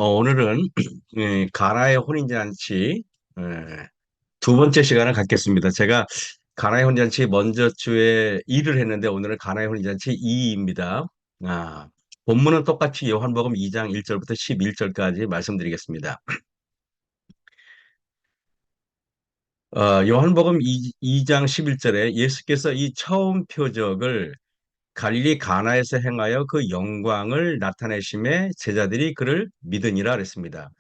오늘은 가나의 혼인잔치 두 번째 시간을 갖겠습니다. 제가 가나의 혼인잔치 먼저 주에 1을 했는데 오늘은 가나의 혼인잔치 2입니다. 아, 본문은 똑같이 요한복음 2장 1절부터 11절까지 말씀드리겠습니다. 요한복음 2장 11절에 예수께서 이 처음 표적을 갈릴리 가나에서 행하여 그 영광을 나타내심에 제자들이 그를 믿으니라 그랬습니다.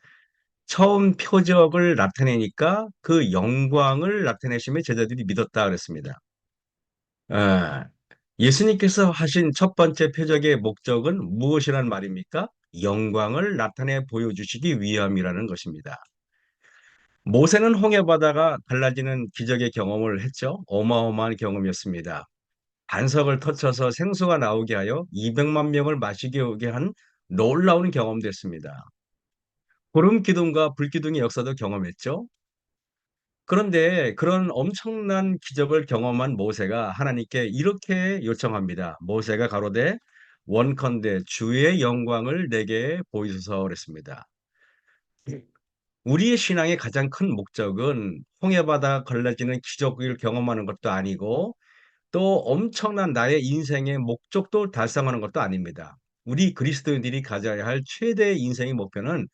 처음 표적을 나타내니까 그 영광을 나타내심에 제자들이 믿었다 그랬습니다. 아, 예수님께서 하신 첫 번째 표적의 목적은 무엇이란 말입니까? 영광을 나타내 보여주시기 위함이라는 것입니다. 모세는 홍해바다가 갈라지는 기적의 경험을 했죠. 어마어마한 경험이었습니다. 반석을 터쳐서 생수가 나오게 하여 200만 명을 마시게 오게 한 놀라운 경험됐습니다. 구름 기둥과 불 기둥의 역사도 경험했죠. 그런데 그런 엄청난 기적을 경험한 모세가 하나님께 이렇게 요청합니다. 모세가 가로되 원컨대 주의 영광을 내게 보이소서 그랬습니다. 우리의 신앙의 가장 큰 목적은 홍해바다 걸러지는 기적을 경험하는 것도 아니고 또 엄청난 나의 인생의 목적도 달성하는 것도 아닙니다. 우리 그리스도인들이 가져야 할 최대의 인생의 목표는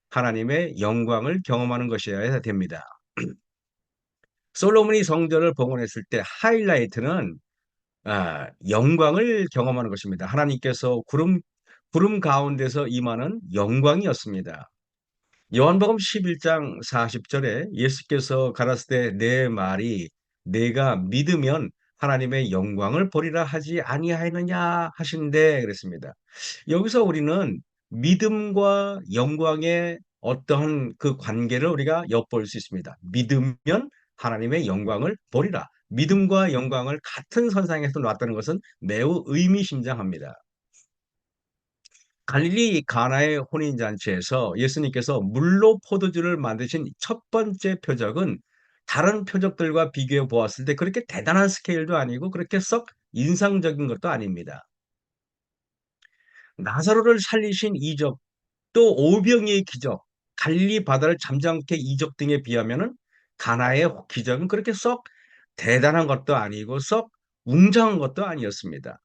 하나님의 영광을 경험하는 것이어야 됩니다. 솔로몬이 성전을 봉헌했을 때 하이라이트는 영광을 경험하는 것입니다. 하나님께서 구름 가운데서 임하는 영광이었습니다. 요한복음 11장 40절에 예수께서 가라사대 내 말이 내가 믿으면 하나님의 영광을 보리라 하지 아니하였느냐 하신대 그랬습니다. 여기서 우리는 믿음과 영광의 어떠한 그 관계를 우리가 엿볼 수 있습니다. 믿으면 하나님의 영광을 보리라. 믿음과 영광을 같은 선상에서 놨다는 것은 매우 의미심장합니다. 갈릴리 가나의 혼인잔치에서 예수님께서 물로 포도주를 만드신 첫 번째 표적은 다른 표적들과 비교해 보았을 때 그렇게 대단한 스케일도 아니고 그렇게 썩 인상적인 것도 아닙니다. 나사로를 살리신 이적, 또 오병이의 기적, 갈릴리 바다를 잠잠케 이적 등에 비하면은 가나의 기적은 그렇게 썩 대단한 것도 아니고 썩 웅장한 것도 아니었습니다.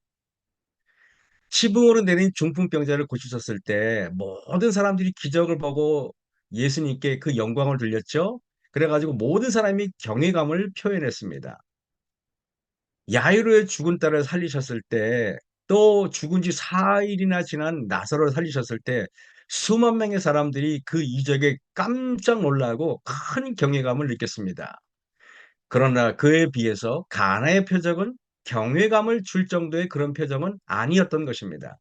지붕으로 내린 중풍병자를 고치셨을 때 모든 사람들이 기적을 보고 예수님께 그 영광을 돌렸죠. 그래가지고 모든 사람이 경외감을 표현했습니다. 야이로의 죽은 딸을 살리셨을 때 또 죽은 지 4일이나 지난 나사로를 살리셨을 때 수만 명의 사람들이 그 이적에 깜짝 놀라고 큰 경외감을 느꼈습니다. 그러나 그에 비해서 가나의 표적은 경외감을 줄 정도의 그런 표정은 아니었던 것입니다.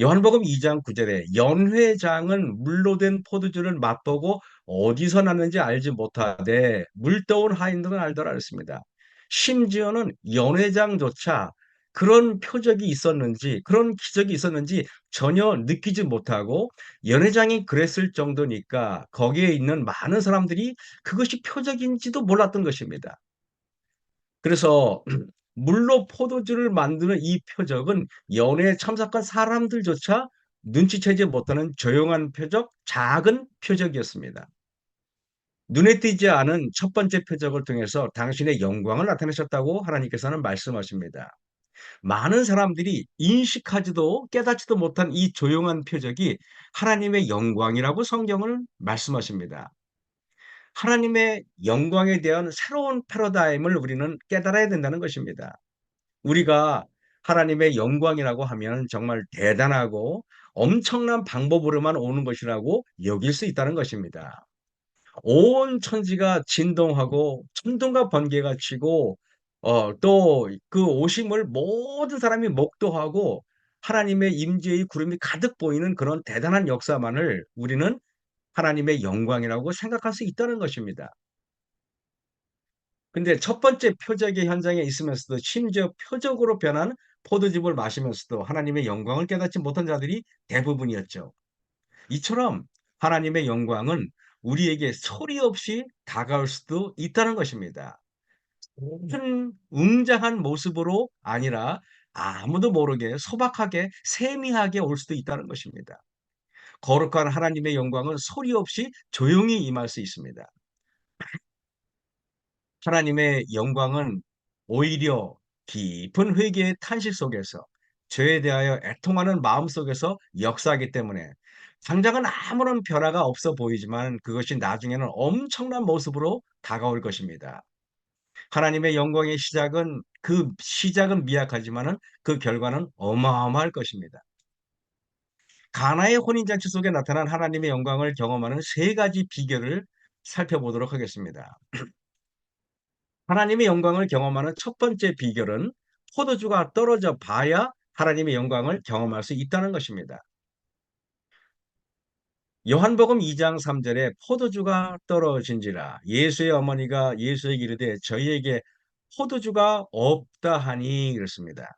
요한복음 2장 9절에 연회장은 물로 된 포도주를 맛보고 어디서 났는지 알지 못하되 물떠온 하인들은 알더라 했습니다. 심지어는 연회장조차 그런 표적이 있었는지 그런 기적이 있었는지 전혀 느끼지 못하고 연회장이 그랬을 정도니까 거기에 있는 많은 사람들이 그것이 표적인지도 몰랐던 것입니다. 그래서 물로 포도주를 만드는 이 표적은 연애에 참석한 사람들조차 눈치채지 못하는 조용한 표적, 작은 표적이었습니다. 눈에 띄지 않은 첫 번째 표적을 통해서 당신의 영광을 나타내셨다고 하나님께서는 말씀하십니다. 많은 사람들이 인식하지도 깨닫지도 못한 이 조용한 표적이 하나님의 영광이라고 성경을 말씀하십니다. 하나님의 영광에 대한 새로운 패러다임을 우리는 깨달아야 된다는 것입니다. 우리가 하나님의 영광이라고 하면 정말 대단하고 엄청난 방법으로만 오는 것이라고 여길 수 있다는 것입니다. 온 천지가 진동하고 천둥과 번개가 치고 또 그 오심을 모든 사람이 목도하고 하나님의 임재의 구름이 가득 보이는 그런 대단한 역사만을 우리는 하나님의 영광이라고 생각할 수 있다는 것입니다. 근데 첫 번째 표적의 현장에 있으면서도 심지어 표적으로 변한 포도즙을 마시면서도 하나님의 영광을 깨닫지 못한 자들이 대부분이었죠. 이처럼 하나님의 영광은 우리에게 소리 없이 다가올 수도 있다는 것입니다. 큰 웅장한 모습으로 아니라 아무도 모르게 소박하게 세미하게 올 수도 있다는 것입니다. 거룩한 하나님의 영광은 소리 없이 조용히 임할 수 있습니다. 하나님의 영광은 오히려 깊은 회개의 탄식 속에서 죄에 대하여 애통하는 마음 속에서 역사하기 때문에 당장은 아무런 변화가 없어 보이지만 그것이 나중에는 엄청난 모습으로 다가올 것입니다. 하나님의 영광의 시작은 그 시작은 미약하지만은 그 결과는 어마어마할 것입니다. 가나의 혼인잔치 속에 나타난 하나님의 영광을 경험하는 세 가지 비결을 살펴보도록 하겠습니다. 하나님의 영광을 경험하는 첫 번째 비결은 포도주가 떨어져 봐야 하나님의 영광을 경험할 수 있다는 것입니다. 요한복음 2장 3절에 포도주가 떨어진지라 예수의 어머니가 예수에게 이르되 저희에게 포도주가 없다 하니 그렇습니다.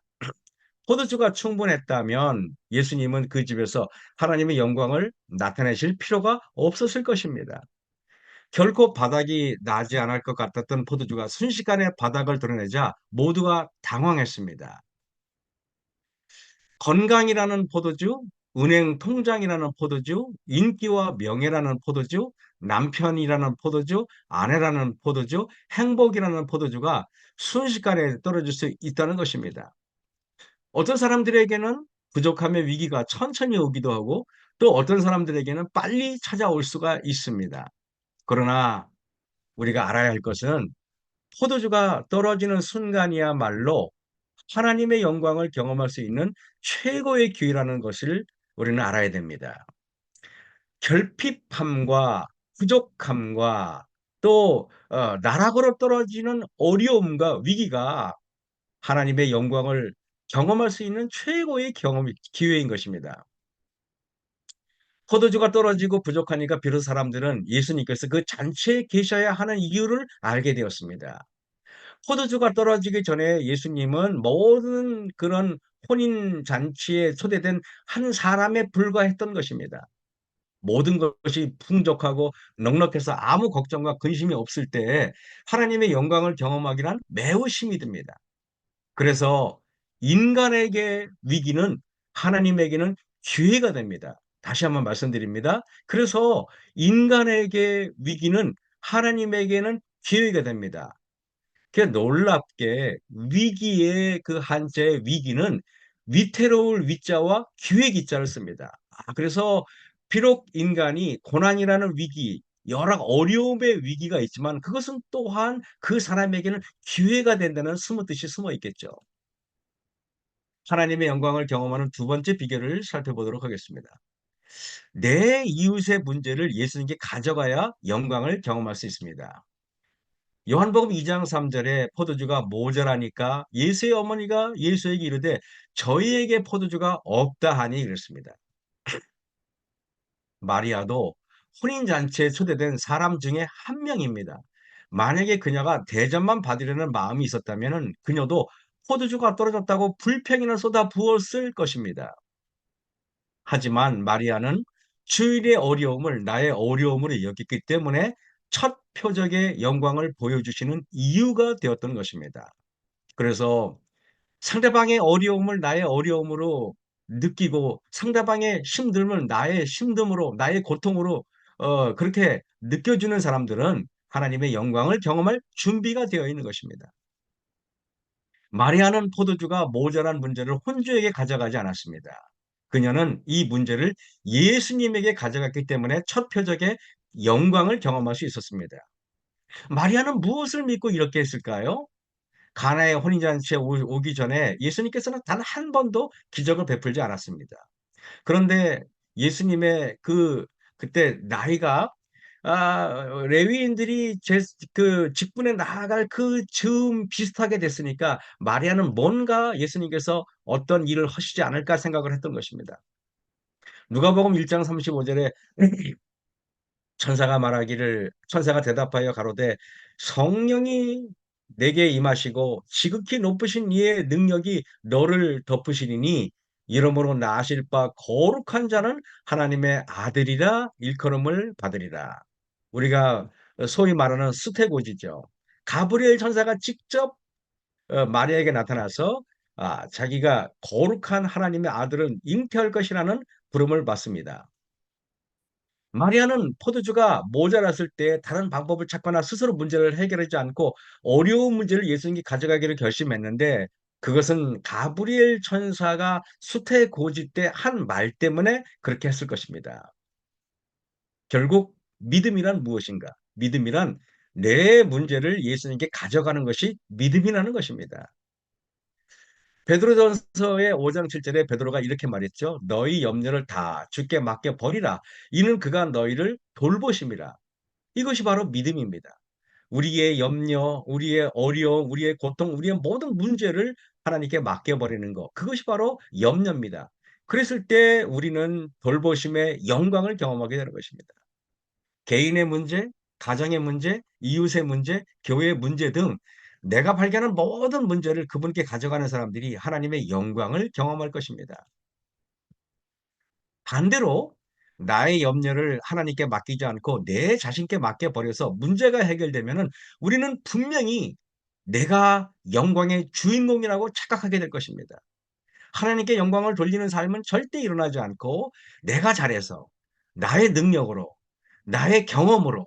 포도주가 충분했다면 예수님은 그 집에서 하나님의 영광을 나타내실 필요가 없었을 것입니다. 결코 바닥이 나지 않을 것 같았던 포도주가 순식간에 바닥을 드러내자 모두가 당황했습니다. 건강이라는 포도주, 은행 통장이라는 포도주, 인기와 명예라는 포도주, 남편이라는 포도주, 아내라는 포도주, 행복이라는 포도주가 순식간에 떨어질 수 있다는 것입니다. 어떤 사람들에게는 부족함의 위기가 천천히 오기도 하고 또 어떤 사람들에게는 빨리 찾아올 수가 있습니다. 그러나 우리가 알아야 할 것은 포도주가 떨어지는 순간이야말로 하나님의 영광을 경험할 수 있는 최고의 기회라는 것을 우리는 알아야 됩니다. 결핍함과 부족함과 또 나락으로 떨어지는 어려움과 위기가 하나님의 영광을 경험할 수 있는 최고의 기회인 것입니다. 포도주가 떨어지고 부족하니까 비로소 사람들은 예수님께서 그 잔치에 계셔야 하는 이유를 알게 되었습니다. 포도주가 떨어지기 전에 예수님은 모든 그런 혼인 잔치에 초대된 한 사람에 불과했던 것입니다. 모든 것이 풍족하고 넉넉해서 아무 걱정과 근심이 없을 때 하나님의 영광을 경험하기란 매우 힘이 듭니다. 그래서 인간에게 위기는 하나님에게는 기회가 됩니다. 다시 한번 말씀드립니다. 그래서 인간에게 위기는 하나님에게는 기회가 됩니다. 그 놀랍게 위기의 그 한자의 위기는 위태로울 위자와 기회 기자를 씁니다. 그래서 비록 인간이 고난이라는 위기, 여러 어려움의 위기가 있지만 그것은 또한 그 사람에게는 기회가 된다는 숨은 뜻이 숨어 있겠죠. 하나님의 영광을 경험하는 두 번째 비결을 살펴보도록 하겠습니다. 내 이웃의 문제를 예수님께 가져가야 영광을 경험할 수 있습니다. 요한복음 2장 3절에 포도주가 모자라니까 예수의 어머니가 예수에게 이르되 저희에게 포도주가 없다 하니 그랬습니다. 마리아도 혼인잔치에 초대된 사람 중에 한 명입니다. 만약에 그녀가 대접만 받으려는 마음이 있었다면 그녀도 포도주가 떨어졌다고 불평이나 쏟아 부었을 것입니다. 하지만 마리아는 주일의 어려움을 나의 어려움으로 여겼기 때문에 첫 표적의 영광을 보여주시는 이유가 되었던 것입니다. 그래서 상대방의 어려움을 나의 어려움으로 느끼고 상대방의 힘듦을 나의 힘듦으로 나의 고통으로 그렇게 느껴주는 사람들은 하나님의 영광을 경험할 준비가 되어 있는 것입니다. 마리아는 포도주가 모자란 문제를 혼주에게 가져가지 않았습니다. 그녀는 이 문제를 예수님에게 가져갔기 때문에 첫 표적의 영광을 경험할 수 있었습니다. 마리아는 무엇을 믿고 이렇게 했을까요? 가나의 혼인잔치에 오기 전에 예수님께서는 단 한 번도 기적을 베풀지 않았습니다. 그런데 예수님의 그때 나이가 레위인들이 그 직분에 나아갈 그 즈음 비슷하게 됐으니까 마리아는 뭔가 예수님께서 어떤 일을 하시지 않을까 생각을 했던 것입니다. 누가복음 1장 35절에 천사가 대답하여 가로되 성령이 내게 임하시고 지극히 높으신 이의 능력이 너를 덮으시리니 이러므로 나실 바 거룩한 자는 하나님의 아들이라 일컬음을 받으리라. 우리가 소위 말하는 수태고지죠. 가브리엘 천사가 직접 마리아에게 나타나서 자기가 거룩한 하나님의 아들은 잉태할 것이라는 부름을 받습니다. 마리아는 포도주가 모자랐을 때 다른 방법을 찾거나 스스로 문제를 해결하지 않고 어려운 문제를 예수님께 가져가기를 결심했는데, 그것은 가브리엘 천사가 수태 고지 때 한 말 때문에 그렇게 했을 것입니다. 결국 믿음이란 무엇인가? 믿음이란 내 문제를 예수님께 가져가는 것이 믿음이라는 것입니다. 베드로전서의 5장 7절에 베드로가 이렇게 말했죠. 너희 염려를 다 주께 맡겨 버리라. 이는 그가 너희를 돌보심이라. 이것이 바로 믿음입니다. 우리의 염려, 우리의 어려움, 우리의 고통, 우리의 모든 문제를 하나님께 맡겨버리는 것. 그것이 바로 염려입니다. 그랬을 때 우리는 돌보심의 영광을 경험하게 되는 것입니다. 개인의 문제, 가정의 문제, 이웃의 문제, 교회의 문제 등 내가 발견한 모든 문제를 그분께 가져가는 사람들이 하나님의 영광을 경험할 것입니다. 반대로 나의 염려를 하나님께 맡기지 않고 내 자신께 맡겨버려서 문제가 해결되면은 우리는 분명히 내가 영광의 주인공이라고 착각하게 될 것입니다. 하나님께 영광을 돌리는 삶은 절대 일어나지 않고 내가 잘해서 나의 능력으로 나의 경험으로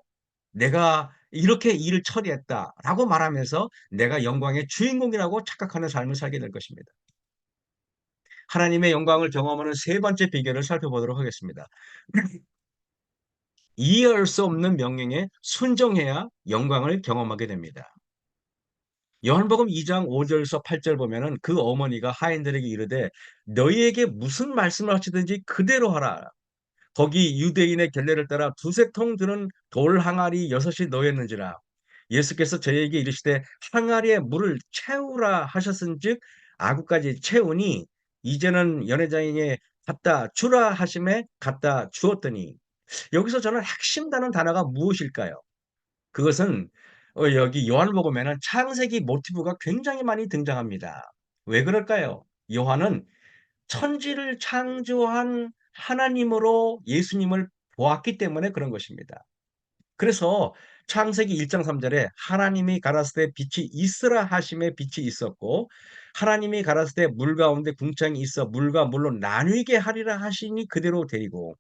내가 이렇게 일을 처리했다라고 말하면서 내가 영광의 주인공이라고 착각하는 삶을 살게 될 것입니다. 하나님의 영광을 경험하는 세 번째 비결을 살펴보도록 하겠습니다. 이해할 수 없는 명령에 순종해야 영광을 경험하게 됩니다. 요한복음 2장 5절에서 8절 보면은 그 어머니가 하인들에게 이르되 너희에게 무슨 말씀을 하시든지 그대로 하라. 거기 유대인의 결례를 따라 두세 통 드는 돌 항아리 6이 놓였는지라. 예수께서 저희에게 이르시되 항아리에 물을 채우라 하셨은즉 아구까지 채우니 이제는 연회장에게 갖다 주라 하심에 갖다 주었더니. 여기서 저는 핵심다는 단어가 무엇일까요? 그것은 여기 요한복음에는 창세기 모티브가 굉장히 많이 등장합니다. 왜 그럴까요? 요한은 천지를 창조한 하나님으로 예수님을 보았기 때문에 그런 것입니다. 그래서 창세기 1장 3절에 하나님이 가라사대 빛이 있으라 하심에 빛이 있었고, 하나님이 가라사대 물 가운데 궁창이 있어 물과 물로 나뉘게 하리라 하시니 그대로 되리고,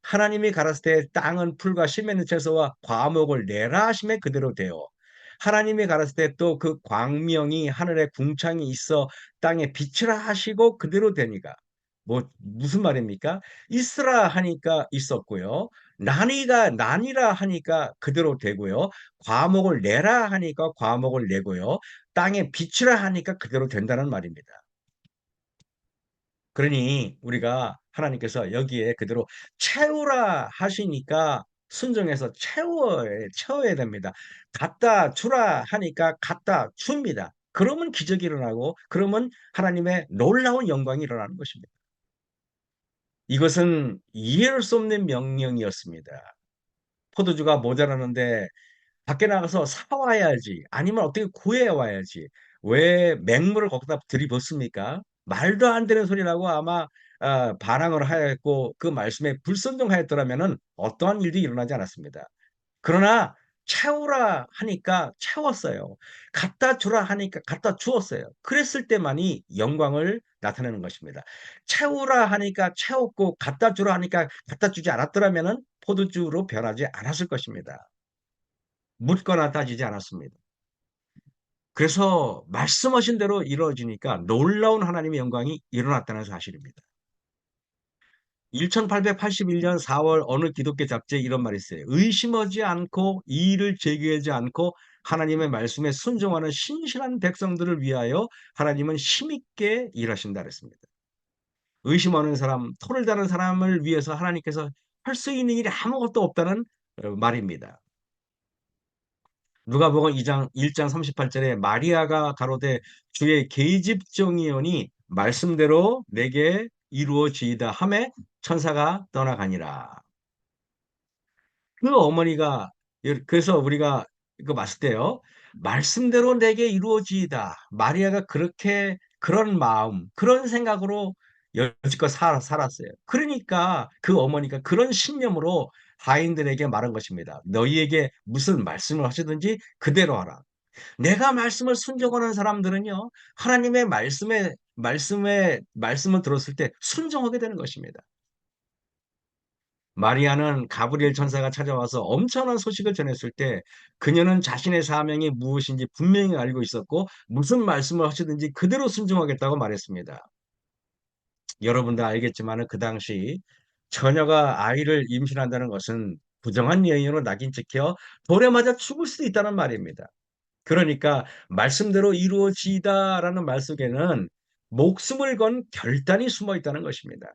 하나님이 가라사대 땅은 풀과 씨 맺는 채소와 과목을 내라 하심에 그대로 되어, 하나님이 가라사대 또 그 광명이 하늘에 궁창이 있어 땅에 빛이라 하시고 그대로 되니가. 무슨 말입니까? 있으라 하니까 있었고요. 나니라 하니까 그대로 되고요. 과목을 내라 하니까 과목을 내고요. 땅에 빛이라 하니까 그대로 된다는 말입니다. 그러니 우리가 하나님께서 여기에 그대로 채우라 하시니까 순종해서 채워야 됩니다. 갖다 주라 하니까 갖다 줍니다. 그러면 기적이 일어나고 그러면 하나님의 놀라운 영광이 일어나는 것입니다. 이것은 이해할 수 없는 명령이었습니다. 포도주가 모자라는데 밖에 나가서 사와야지. 아니면 어떻게 구해와야지. 왜 맹물을 거기다 들이붓습니까? 말도 안 되는 소리라고 아마 반항을 하였고 그 말씀에 불순종하였더라면은 어떠한 일도 일어나지 않았습니다. 그러나 채우라 하니까 채웠어요. 갖다 주라 하니까 갖다 주었어요. 그랬을 때만이 영광을 나타내는 것입니다. 채우라 하니까 채웠고 갖다 주라 하니까 갖다 주지 않았더라면은 포도주로 변하지 않았을 것입니다. 묻거나 따지지 않았습니다. 그래서 말씀하신 대로 이루어지니까 놀라운 하나님의 영광이 일어났다는 사실입니다. 1881년 4월 어느 기독교 잡지에 이런 말이 있어요. 의심하지 않고 이의를 제기하지 않고 하나님의 말씀에 순종하는 신실한 백성들을 위하여 하나님은 힘있게 일하신다 그랬습니다. 의심하는 사람, 토를 다는 사람을 위해서 하나님께서 할 수 있는 일이 아무것도 없다는 말입니다. 누가복음 2장 1장 38절에 마리아가 가로되 주의 계집종이오니 말씀대로 내게 이루어지이다 하매 천사가 떠나가니라. 그 어머니가 그래서 우리가 이거 봤을 때요. 말씀대로 내게 이루어지이다. 마리아가 그렇게 그런 마음, 그런 생각으로 여지껏 살았어요. 그러니까 그 어머니가 그런 신념으로 하인들에게 말한 것입니다. 너희에게 무슨 말씀을 하시든지 그대로 하라. 내가 말씀을 순종하는 사람들은요, 하나님의 말씀을 들었을 때 순종하게 되는 것입니다. 마리아는 가브리엘 천사가 찾아와서 엄청난 소식을 전했을 때 그녀는 자신의 사명이 무엇인지 분명히 알고 있었고 무슨 말씀을 하시든지 그대로 순종하겠다고 말했습니다. 여러분도 알겠지만 그 당시 처녀가 아이를 임신한다는 것은 부정한 여인으로 낙인 찍혀 돌에 맞아 죽을 수도 있다는 말입니다. 그러니까 말씀대로 이루어지다라는 말 속에는 목숨을 건 결단이 숨어 있다는 것입니다.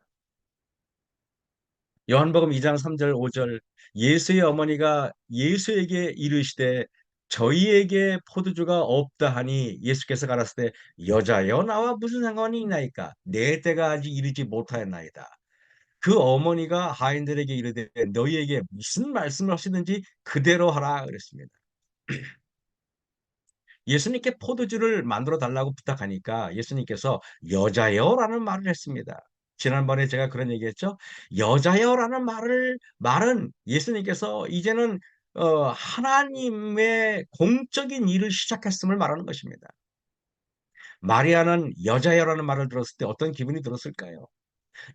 요한복음 2장 3절 5절 예수의 어머니가 예수에게 이르시되 저희에게 포도주가 없다 하니 예수께서 가라사대 여자여 나와 무슨 상관이 있나이까 내 때가 아직 이르지 못하였나이다. 그 어머니가 하인들에게 이르되 너희에게 무슨 말씀을 하시든지 그대로 하라 그랬습니다. 예수님께 포도주를 만들어 달라고 부탁하니까 예수님께서 여자여라는 말을 했습니다. 지난번에 제가 그런 얘기했죠. 여자여라는 말은 예수님께서 이제는 하나님의 공적인 일을 시작했음을 말하는 것입니다. 마리아는 여자여라는 말을 들었을 때 어떤 기분이 들었을까요?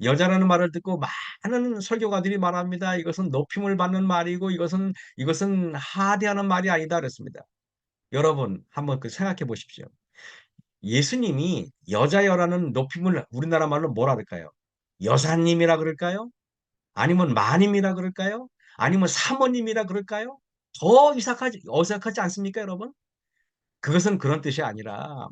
여자라는 말을 듣고 많은 설교가들이 말합니다. 이것은 높임을 받는 말이고 이것은 하대하는 말이 아니다 그랬습니다. 여러분 한번 그 생각해 보십시오. 예수님이 여자여라는 높임을 우리나라 말로 뭐라 그럴까요? 여사님이라 그럴까요? 아니면 마님이라 그럴까요? 아니면 사모님이라 그럴까요? 더 어색하지 않습니까, 여러분? 그것은 그런 뜻이 아니라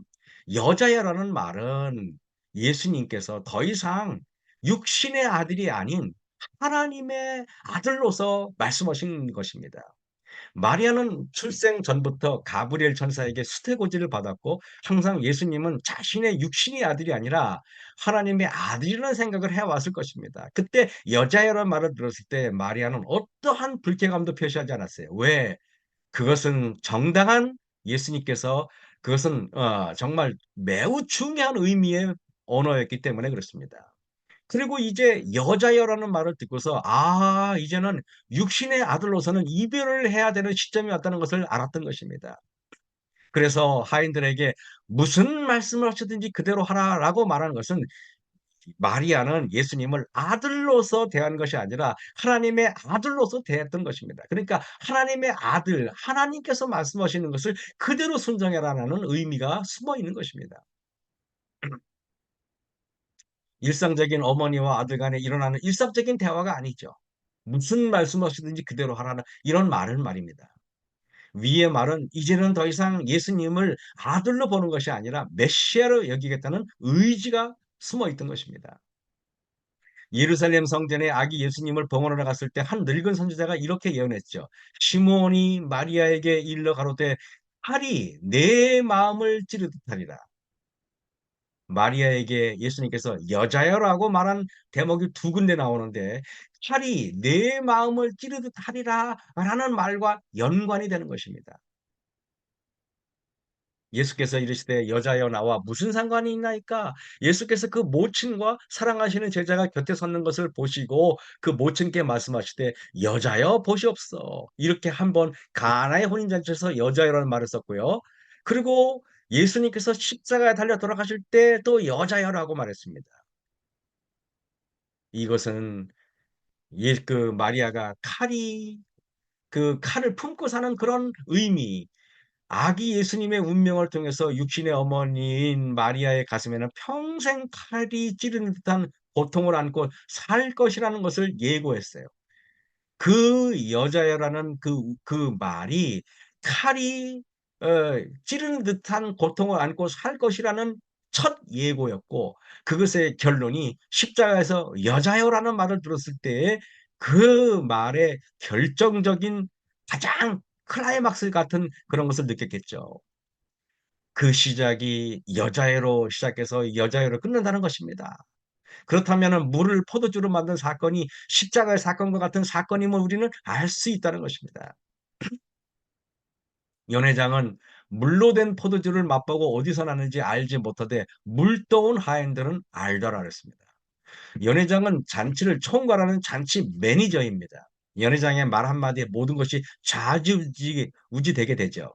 여자여라는 말은 예수님께서 더 이상 육신의 아들이 아닌 하나님의 아들로서 말씀하신 것입니다. 마리아는 출생 전부터 가브리엘 천사에게 수태고지를 받았고 항상 예수님은 자신의 육신의 아들이 아니라 하나님의 아들이라는 생각을 해왔을 것입니다. 그때 여자애라는 말을 들었을 때 마리아는 어떠한 불쾌감도 표시하지 않았어요. 왜? 그것은 정당한 예수님께서 그것은 정말 매우 중요한 의미의 언어였기 때문에 그렇습니다. 그리고 이제 여자여라는 말을 듣고서 이제는 육신의 아들로서는 이별을 해야 되는 시점이 왔다는 것을 알았던 것입니다. 그래서 하인들에게 무슨 말씀을 하시든지 그대로 하라라고 말하는 것은 마리아는 예수님을 아들로서 대한 것이 아니라 하나님의 아들로서 대했던 것입니다. 그러니까 하나님의 아들, 하나님께서 말씀하시는 것을 그대로 순종해라라는 의미가 숨어 있는 것입니다. 일상적인 어머니와 아들 간에 일어나는 일상적인 대화가 아니죠. 무슨 말씀하시든지 그대로 하라는 이런 말을 말입니다. 위의 말은 이제는 더 이상 예수님을 아들로 보는 것이 아니라 메시아로 여기겠다는 의지가 숨어 있던 것입니다. 예루살렘 성전에 아기 예수님을 봉헌하러 갔을 때 한 늙은 선지자가 이렇게 예언했죠. 시몬이 마리아에게 일러 가로되 칼이 내 마음을 찌르듯 하리라. 마리아에게 예수님께서 여자여라고 말한 대목이 두 군데 나오는데 칼이 내 마음을 찌르듯 하리라 라는 말과 연관이 되는 것입니다. 예수께서 이르시되 여자여 나와 무슨 상관이 있나이까? 예수께서 그 모친과 사랑하시는 제자가 곁에 섰는 것을 보시고 그 모친께 말씀하시되 여자여 보시옵소. 이렇게 한번 가나의 혼인잔치에서 여자여라는 말을 썼고요. 그리고 예수님께서 십자가에 달려 돌아가실 때 또 여자여라고 말했습니다. 이것은 그 마리아가 그 칼을 품고 사는 그런 의미, 아기 예수님의 운명을 통해서 육신의 어머니인 마리아의 가슴에는 평생 칼이 찌르는 듯한 고통을 안고 살 것이라는 것을 예고했어요. 그 여자여라는 그 말이 칼이 어, 찌르는 듯한 고통을 안고 살 것이라는 첫 예고였고 그것의 결론이 십자가에서 여자여라는 말을 들었을 때에 그 말의 결정적인 가장 클라이막스 같은 그런 것을 느꼈겠죠. 그 시작이 여자애로 시작해서 여자애로 끝난다는 것입니다. 그렇다면 물을 포도주로 만든 사건이 십자가의 사건과 같은 사건임을 우리는 알 수 있다는 것입니다. 연회장은 물로 된 포도주를 맛보고 어디서 나는지 알지 못하되 물떠온 하인들은 알더라 그랬습니다. 연회장은 잔치를 총괄하는 잔치 매니저입니다. 연회장의 말 한마디에 모든 것이 좌지우지 되게 되죠.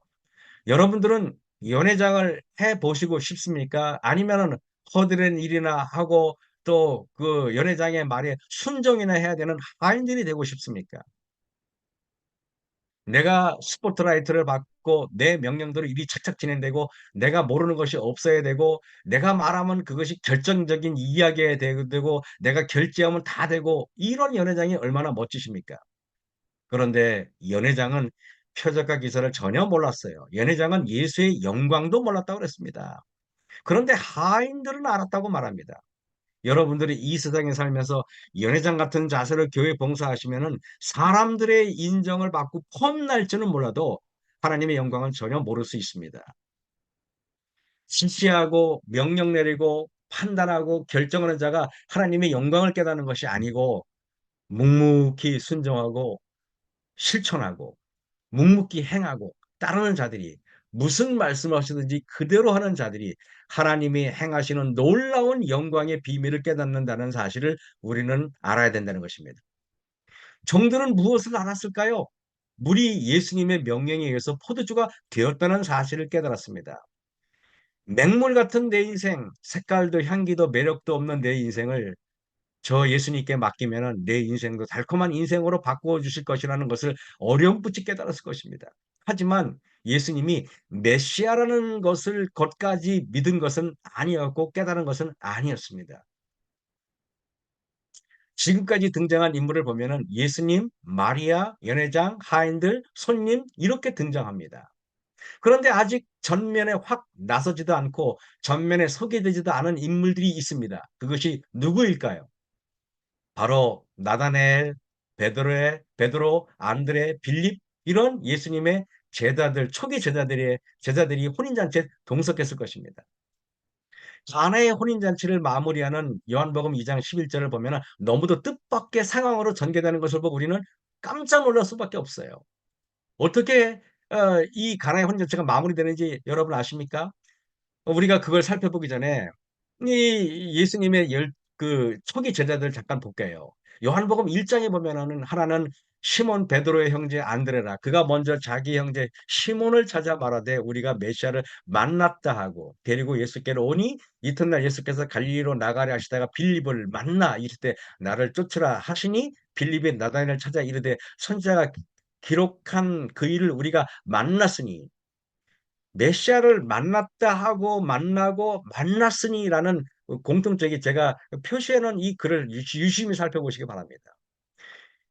여러분들은 연회장을 해 보시고 싶습니까? 아니면은 허드렛 일이나 하고 또 그 연회장의 말에 순종이나 해야 되는 하인들이 되고 싶습니까? 내가 스포트라이트를 받고 내 명령대로 일이 착착 진행되고 내가 모르는 것이 없어야 되고 내가 말하면 그것이 결정적인 이야기가 되고 내가 결제하면 다 되고 이런 연회장이 얼마나 멋지십니까? 그런데 연회장은 표적과 기사를 전혀 몰랐어요. 연회장은 예수의 영광도 몰랐다고 그랬습니다. 그런데 하인들은 알았다고 말합니다. 여러분들이 이 세상에 살면서 연회장 같은 자세로 교회 봉사하시면은 사람들의 인정을 받고 폼날지는 몰라도 하나님의 영광은 전혀 모를 수 있습니다. 지시하고 명령 내리고 판단하고 결정하는 자가 하나님의 영광을 깨닫는 것이 아니고 묵묵히 순종하고 실천하고 묵묵히 행하고 따르는 자들이 무슨 말씀을 하시든지 그대로 하는 자들이 하나님이 행하시는 놀라운 영광의 비밀을 깨닫는다는 사실을 우리는 알아야 된다는 것입니다. 종들은 무엇을 알았을까요? 물이 예수님의 명령에 의해서 포도주가 되었다는 사실을 깨달았습니다. 맹물 같은 내 인생, 색깔도 향기도 매력도 없는 내 인생을 저 예수님께 맡기면은 내 인생도 달콤한 인생으로 바꾸어 주실 것이라는 것을 어렴풋이 깨달았을 것입니다. 하지만 예수님이 메시아라는 것을 것까지 믿은 것은 아니었고 깨달은 것은 아니었습니다. 지금까지 등장한 인물을 보면은 예수님, 마리아, 연회장, 하인들, 손님 이렇게 등장합니다. 그런데 아직 전면에 확 나서지도 않고 전면에 서게 되지도 않은 인물들이 있습니다. 그것이 누구일까요? 바로 나다넬, 베드로, 안드레, 빌립 이런 예수님의 제자들, 초기 제자들이 혼인잔치에 동석했을 것입니다. 가나의 혼인잔치를 마무리하는 요한복음 2장 11절을 보면 너무도 뜻밖의 상황으로 전개되는 것을 보고 우리는 깜짝 놀랄 수밖에 없어요. 어떻게 이 가나의 혼인잔치가 마무리되는지 여러분 아십니까? 우리가 그걸 살펴보기 전에 이 예수님의 그 초기 제자들 잠깐 볼게요. 요한복음 1장에 보면은 하나는 시몬 베드로의 형제 안드레라 그가 먼저 자기 형제 시몬을 찾아 말하되 우리가 메시아를 만났다 하고 데리고 예수께로 오니 이튿날 예수께서 갈릴리로 나가려 하시다가 빌립을 만나 이를 때 나를 쫓으라 하시니 빌립이 나다나엘을 찾아 이르되 선지자가 기록한 그 일을 우리가 만났으니 메시아를 만났다 하고 만나고 만났으니라는 공통적인 제가 표시해 놓은 이 글을 유심히 살펴보시기 바랍니다.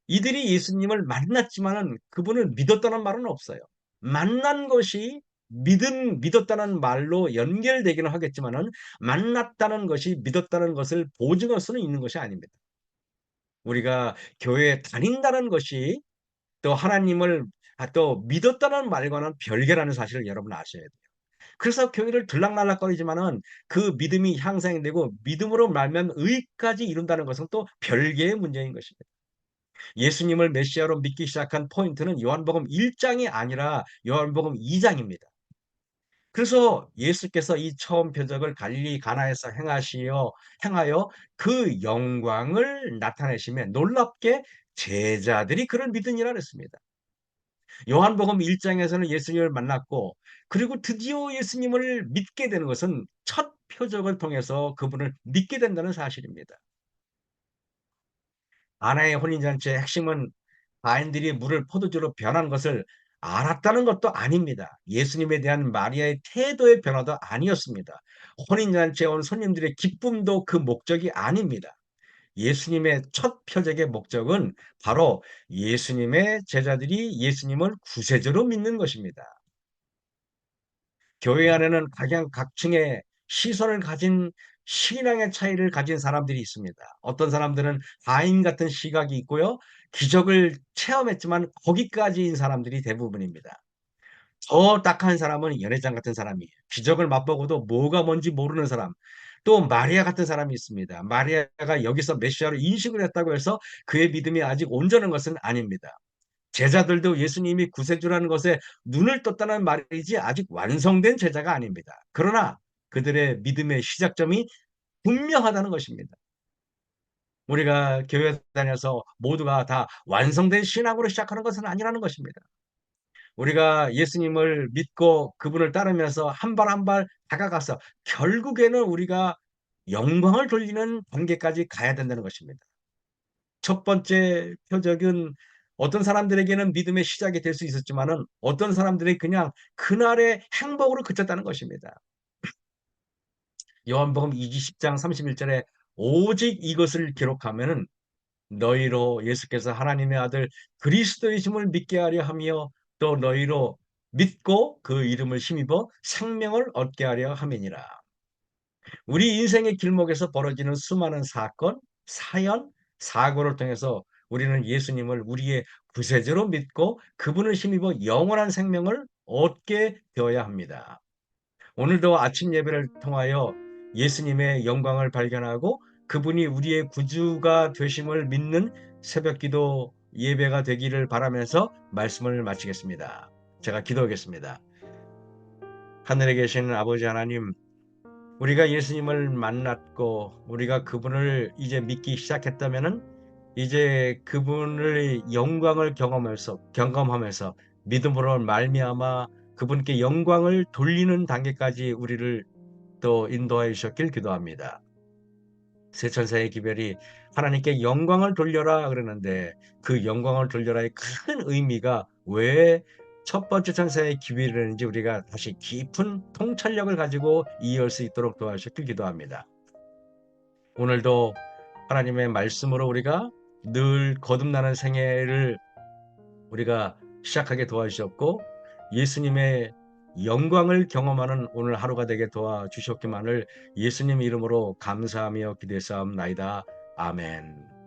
이들이 예수님을 만났지만은 그분을 믿었다는 말은 없어요. 만난 것이 믿었다는 말로 연결되기는 하겠지만은 만났다는 것이 믿었다는 것을 보증할 수는 있는 것이 아닙니다. 우리가 교회에 다닌다는 것이 또 하나님을 또 믿었다는 말과는 별개라는 사실을 여러분 아셔야 돼요. 그래서 교회를 들락날락거리지만은 그 믿음이 향상이 되고 믿음으로 말면 의까지 이룬다는 것은 또 별개의 문제인 것입니다. 예수님을 메시아로 믿기 시작한 포인트는 요한복음 1장이 아니라 요한복음 2장입니다. 그래서 예수께서 이 처음 표적을 갈릴리 가나에서 행하여 그 영광을 나타내시며 놀랍게 제자들이 그를 믿으니라 그랬습니다. 요한복음 1장에서는 예수님을 만났고 그리고 드디어 예수님을 믿게 되는 것은 첫 표적을 통해서 그분을 믿게 된다는 사실입니다. 아나의 혼인잔치의 핵심은 바인들이 물을 포도주로 변한 것을 알았다는 것도 아닙니다. 예수님에 대한 마리아의 태도의 변화도 아니었습니다. 혼인잔치에 온 손님들의 기쁨도 그 목적이 아닙니다. 예수님의 첫 표적의 목적은 바로 예수님의 제자들이 예수님을 구세주로 믿는 것입니다. 교회 안에는 각양각층의 시선을 가진 신앙의 차이를 가진 사람들이 있습니다. 어떤 사람들은 하인 같은 시각이 있고요. 기적을 체험했지만 거기까지인 사람들이 대부분입니다. 더 딱한 사람은 연회장 같은 사람이에요. 기적을 맛보고도 뭐가 뭔지 모르는 사람. 또 마리아 같은 사람이 있습니다. 마리아가 여기서 메시아로 인식을 했다고 해서 그의 믿음이 아직 온전한 것은 아닙니다. 제자들도 예수님이 구세주라는 것에 눈을 떴다는 말이지 아직 완성된 제자가 아닙니다. 그러나 그들의 믿음의 시작점이 분명하다는 것입니다. 우리가 교회 다녀서 모두가 다 완성된 신앙으로 시작하는 것은 아니라는 것입니다. 우리가 예수님을 믿고 그분을 따르면서 한 발 한 발 다가가서 결국에는 우리가 영광을 돌리는 단계까지 가야 된다는 것입니다. 첫 번째 표적은 어떤 사람들에게는 믿음의 시작이 될 수 있었지만은 어떤 사람들이 그냥 그날의 행복으로 그쳤다는 것입니다. 요한복음 20장 31절에 오직 이것을 기록하면은 너희로 예수께서 하나님의 아들 그리스도이심을 믿게 하려 하며 또 너희로 믿고 그 이름을 힘입어 생명을 얻게 하려 함이니라. 우리 인생의 길목에서 벌어지는 수많은 사건, 사연, 사고를 통해서 우리는 예수님을 우리의 구세주로 믿고 그분을 힘입어 영원한 생명을 얻게 되어야 합니다. 오늘도 아침 예배를 통하여 예수님의 영광을 발견하고 그분이 우리의 구주가 되심을 믿는 새벽기도 예배가 되기를 바라면서 말씀을 마치겠습니다. 제가 기도하겠습니다. 하늘에 계신 아버지 하나님, 우리가 예수님을 만났고 우리가 그분을 이제 믿기 시작했다면은 이제 그분의 영광을 경험하면서 믿음으로 말미암아 그분께 영광을 돌리는 단계까지 우리를 또 인도하여 주셨길 기도합니다. 세 천사의 기별이 하나님께 영광을 돌려라 그러는데 그 영광을 돌려라의 큰 의미가 왜 첫 번째 천사의 기별이라는지 우리가 다시 깊은 통찰력을 가지고 이해할 수 있도록 도와주셨길 기도합니다. 오늘도 하나님의 말씀으로 우리가 늘 거듭나는 생애를 우리가 시작하게 도와주셨고 예수님의 영광을 경험하는 오늘 하루가 되게 도와주셨기만을 예수님 이름으로 감사하며 기도했사옵나이다. 아멘.